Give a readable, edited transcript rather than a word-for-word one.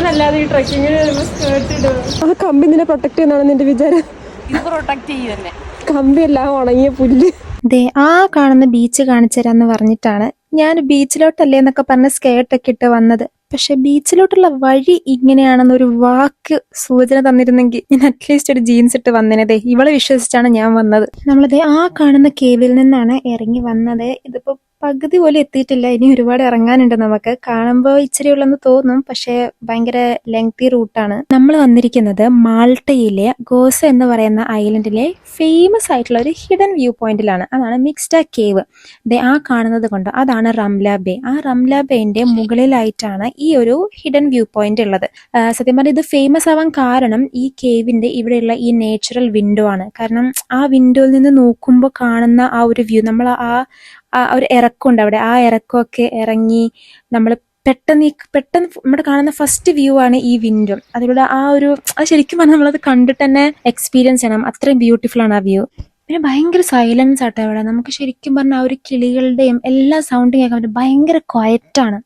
ഞാനല്ലാതെ ഈ ട്രക്കിങ്ങിന് സ്കേർട്ട് ഇടും. ആ കമ്പി നിന്നെ പ്രൊട്ടക്ട് ചെയ്യുന്നതാണ് നിന്റെ വിചാരം? ഇത് പ്രൊട്ടക്ട് ചെയ്യും തന്നെ. കമ്പിയെല്ലാം ഉണങ്ങിയ പുല്ല്. ദേ ആ കാണുന്ന ബീച്ച് കാണിച്ചു തരാന്ന് പറഞ്ഞിട്ടാണ് ഞാൻ ബീച്ചിലോട്ടല്ലേ എന്നൊക്കെ പറഞ്ഞ് സ്കേർട്ടൊക്കെ ഇട്ട് വന്നത്. പക്ഷെ ബീച്ചിലോട്ടുള്ള വഴി ഇങ്ങനെയാണെന്നൊരു വാക്ക് സൂചന തന്നിരുന്നെങ്കിൽ ഞാൻ അറ്റ്ലീസ്റ്റ് ഒരു ജീൻസ് ഇട്ട് വന്നേനതേ. ഇവളെ വിശ്വസിച്ചാണ് ഞാൻ വന്നത്. നമ്മളതേ ആ കാണുന്ന കേവിൽ നിന്നാണ് ഇറങ്ങി വന്നത്. ഇതിപ്പോ പകുതി പോലും എത്തിയിട്ടില്ല, ഇനി ഒരുപാട് ഇറങ്ങാനുണ്ട്. നമുക്ക് കാണുമ്പോൾ ഇച്ചിരി ഉള്ളെന്ന് തോന്നും, പക്ഷെ ഭയങ്കര ലെങ്തി റൂട്ടാണ്. നമ്മൾ വന്നിരിക്കുന്നത് മാൾട്ടയിലെ ഗോസ എന്ന് പറയുന്ന ഐലൻഡിലെ ഫേമസ് ആയിട്ടുള്ള ഒരു ഹിഡൻ വ്യൂ പോയിന്റിലാണ്. അതാണ് മിക്സ്ഡ കേവ്. ആ കാണുന്നത് കൊണ്ട് അതാണ് റംല ബേ. ആ റംല ബേന്റെ മുകളിലായിട്ടാണ് ഈ ഒരു ഹിഡൻ വ്യൂ പോയിന്റ് ഉള്ളത്. സത്യം പറഞ്ഞാൽ ഇത് ഫേമസ് ആവാൻ കാരണം ഈ കേവിന്റെ ഇവിടെയുള്ള ഈ നേച്ചുറൽ വിൻഡോ ആണ്. കാരണം ആ വിൻഡോയിൽ നിന്ന് നോക്കുമ്പോൾ കാണുന്ന ആ ഒരു വ്യൂ, നമ്മൾ ആ ഒരു ഇറക്കമുണ്ട് അവിടെ, ആ ഇറക്കമൊക്കെ ഇറങ്ങി നമ്മൾ പെട്ടെന്ന് നമ്മുടെ കാണുന്ന ഫസ്റ്റ് വ്യൂ ആണ് ഈ വിൻഡോ. അതിലൂടെ അത് ശരിക്കും പറഞ്ഞാൽ നമ്മളത് കണ്ടിട്ട് തന്നെ എക്സ്പീരിയൻസ് ചെയ്യണം, അത്രയും ബ്യൂട്ടിഫുൾ ആണ് ആ വ്യൂ. പിന്നെ ഭയങ്കര സൈലൻസ് ആട്ടോ ഇവിടെ. നമുക്ക് ശരിക്കും പറഞ്ഞാൽ ആ ഒരു കിളികളുടെയും എല്ലാ സൗണ്ടും കേൾക്കാൻ പറ്റും. ഭയങ്കര ക്വയറ്റാണ്.